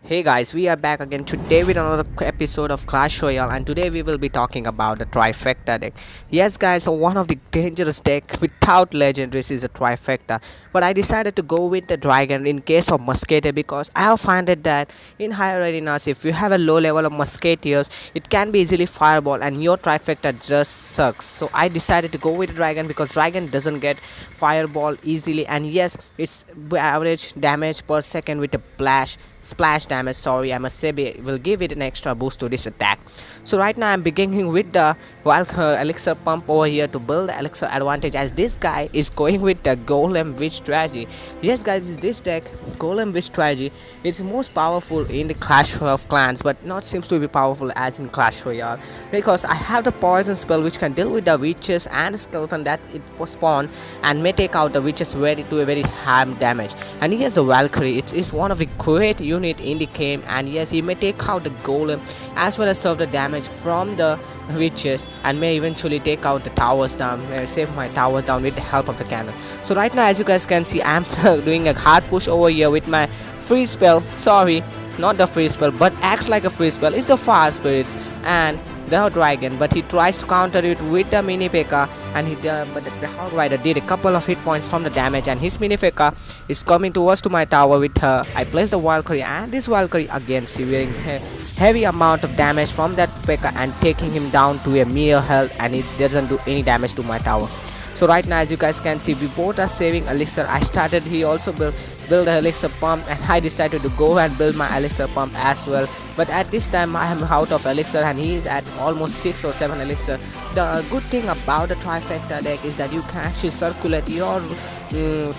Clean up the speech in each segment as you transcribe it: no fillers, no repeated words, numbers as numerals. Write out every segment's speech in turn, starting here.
Hey guys, we are back again today with another episode of Clash Royale, and today we will be talking about the Trifecta deck. Yes guys, so one of the dangerous deck without legendaries is a Trifecta, but I decided to go with the Dragon in case of Musketeer because I have found it that in higher arenas if you have a low level of Musketeers, it can be easily fireball and your Trifecta just sucks. So I decided to go with Dragon because Dragon doesn't get fireball easily, and yes, its average damage per second with a splash damage, sorry, I must say, will give it an extra boost to this attack. So right now I'm beginning with the elixir pump over here to build the elixir advantage, as this guy is going with the golem witch strategy. Yes guys, this deck golem witch strategy, it's most powerful in the Clash of Clans but not seems to be powerful as in Clash Royale, because I have the poison spell which can deal with the witches and the skeleton that it will spawn and may take out the witches to a very harm damage. And yes, the Valkyrie, it is one of the great unit in the game, and yes, he may take out the golem as well as serve the damage from the witches and may eventually take out the towers down, save my towers down with the help of the cannon. So right now, as you guys can see, I'm doing a hard push over here with my free spell, sorry, not the free spell but acts like a free spell, it's the fire spirits and the dragon, but he tries to counter it with the mini P.E.K.K.A. and but the Hog Rider did a couple of hit points from the damage, and his mini P.E.K.K.A. is coming towards to my tower with her. I place the Valkyrie, and this Valkyrie again severing heavy amount of damage from that P.E.K.K.A. and taking him down to a mere health, and it doesn't do any damage to my tower. So right now, as you guys can see, we both are saving elixir. I started, he also built the elixir pump, and I decided to go and build my elixir pump as well. But at this time I am out of elixir and he is at almost 6 or 7 elixir. The good thing about the Trifecta deck is that you can actually circulate your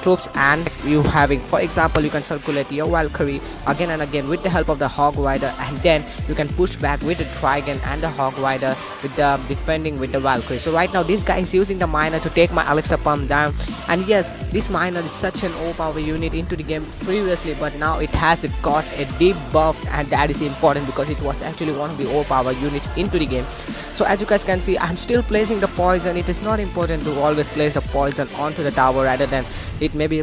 troops, and you having, for example, you can circulate your Valkyrie again and again with the help of the Hog Rider, and then you can push back with the Dragon and the Hog Rider with the defending with the Valkyrie. So right now this guy is using the miner to take my elixir pump down, and yes, this miner is such an overpowered unit into the game previously, but now it has got a deep buff, and that is important because it was actually one of the overpowered units into the game. So as you guys can see, I'm still placing the poison. It is not important to always place the poison onto the tower, rather than it may be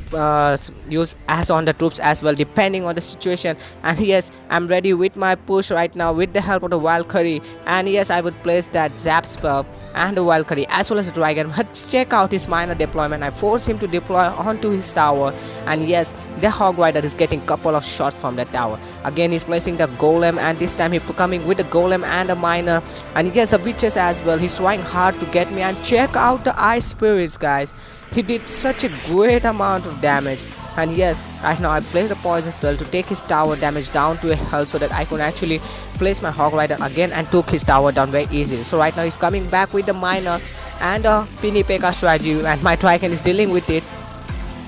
used as on the troops as well, depending on the situation. And yes, I'm ready with my push right now with the help of the Valkyrie, and yes, I would place that zap spell and the Valkyrie as well as the Dragon. But check out his minor deployment. I force him to deploy onto his tower, and yes, the Hog Rider is getting couple of shots from that tower. Again, he's placing the golem, and this time he's coming with the golem and a miner, and yes, the witches as well. He's trying hard to get me, and check out the ice spirits, guys. He did such a great amount of damage. And yes, right now I placed the poison spell to take his tower damage down to a health, so that I could actually place my Hog Rider again and took his tower down very easily. So right now he's coming back with the miner and a mini P.E.K.K.A. strategy, and my Dragon is dealing with it.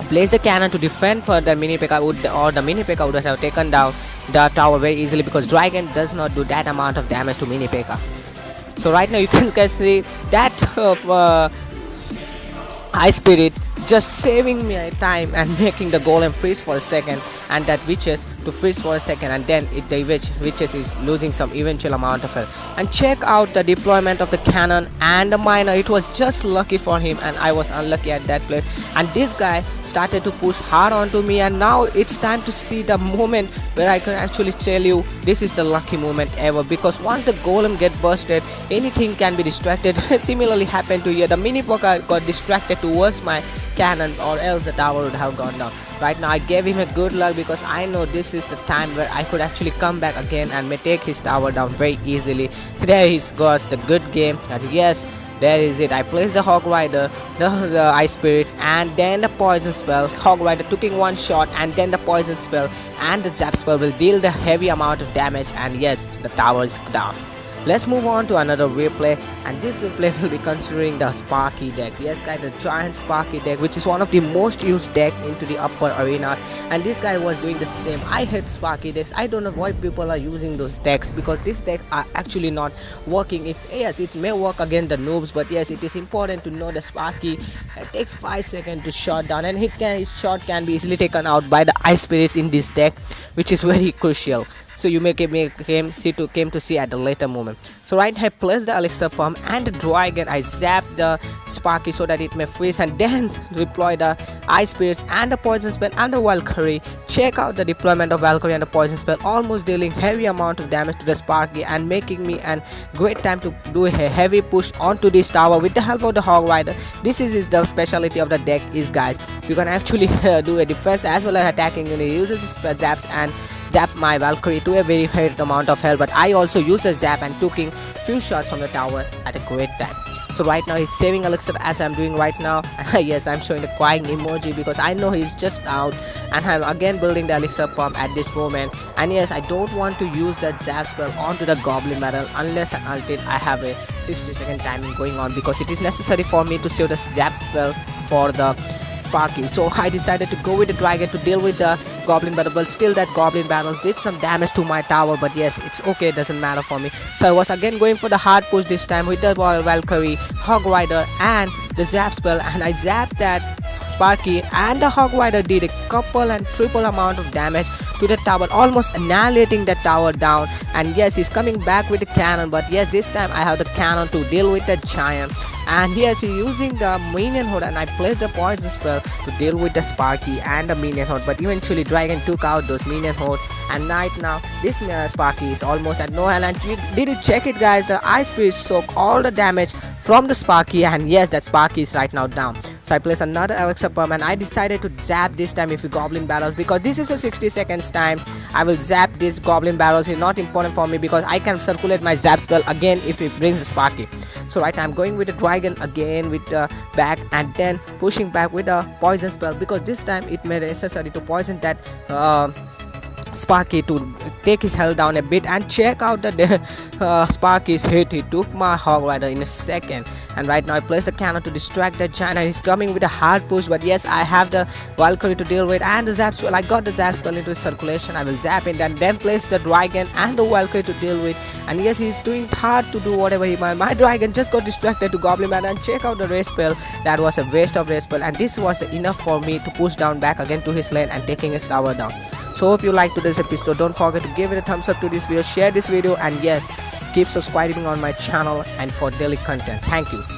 Place the cannon to defend for the mini P.E.K.K.A. or the mini P.E.K.K.A. would have taken down the tower very easily, because Dragon does not do that amount of damage to mini P.E.K.K.A. So right now you can see that Ice Spirit just saving me time and making the golem freeze for a second, and that witches to freeze for a second, and then the witches is losing some eventual amount of health. And check out the deployment of the cannon and the miner. It was just lucky for him, and I was unlucky at that place. And this guy started to push hard onto me, and now it's time to see the moment where I can actually tell you this is the lucky moment ever, because once the golem get busted, anything can be distracted. Similarly happened to here. The mini P.E.K.K.A. got distracted towards my cannon, or else the tower would have gone down. Right now I gave him a good luck, because I know this is the time where I could actually come back again and may take his tower down very easily. There he got the good game, and yes, there is it. I placed the Hog Rider, the Ice Spirits, and then the poison spell. Hog Rider taking one shot, and then the poison spell and the zap spell will deal the heavy amount of damage, and yes, the tower is down. Let's move on to another replay, and this replay will be considering the Sparky deck. Yes guys, the giant Sparky deck, which is one of the most used deck into the upper arenas, and this guy was doing the same. I hate Sparky decks. I don't know why people are using those decks, because these decks are actually not working. If yes, it may work against the noobs, but yes, it is important to know the Sparky takes 5 seconds to shot down, and his shot can be easily taken out by the Ice Spirits in this deck, which is very crucial. so you may came to see at the later moment. So right now I place the elixir pump and the dragon. I zap the Sparky so that it may freeze, and then deploy the ice spirits and the poison spell and the Valkyrie. Check out the deployment of Valkyrie and the poison spell, almost dealing heavy amount of damage to the Sparky and making me an great time to do a heavy push onto this tower with the help of the Hog Rider. This is the specialty of the deck is, guys, you can actually do a defense as well as attacking. It uses zaps and zap my Valkyrie to a very high amount of health, but I also use the zap and taking few shots from the tower at a great time. So right now he's saving elixir as I'm doing right now. Yes, I'm showing the crying emoji because I know he's just out, and I'm again building the elixir pump at this moment. And yes, I don't want to use that zap spell onto the goblin barrel unless and until I have a 60-second timing going on, because it is necessary for me to save the zap spell for the Sparky. So I decided to go with the dragon to deal with the goblin battle, but still that goblin battles did some damage to my tower, but yes, it's okay, it doesn't matter for me. So I was again going for the hard push this time with the Valkyrie, Hog Rider and the zap spell, and I zapped that Sparky, and the Hog Rider did a couple and triple amount of damage to the tower, almost annihilating the tower down. And yes, he's coming back with the cannon, but yes, this time I have the cannon to deal with the giant. And yes, he's using the minion horde, and I placed the poison spell to deal with the Sparky and the minion horde, but eventually dragon took out those minion horde. And right now this Sparky is almost at no health, and did you check it, guys? The ice spirit soak all the damage from the Sparky, and yes, that Sparky is right now down. So I place another elixir pump, and I decided to zap this time if you goblin battles, because this is a 60 seconds time. I will zap this goblin battles. It's not important for me because I can circulate my zap spell again if it brings the Sparky. So right now I'm going with the dragon again with the back, and then pushing back with the poison spell, because this time it made necessary to poison that Sparky to take his health down a bit. And check out the Sparky's hit. He took my Hog Rider in a second, and right now I place the cannon to distract the giant, and he's coming with a hard push, but yes, I have the Valkyrie to deal with and the zap spell. I got the zap spell into circulation. I will zap it and then place the dragon and the Valkyrie to deal with, and yes, he's doing hard to do whatever he might. My dragon just got distracted to goblin man, and check out the race spell. That was a waste of race spell, and this was enough for me to push down back again to his lane and taking his tower down. So hope you liked today's episode. Don't forget to give it a thumbs up to this video, share this video, and yes, keep subscribing on my channel and for daily content. Thank you.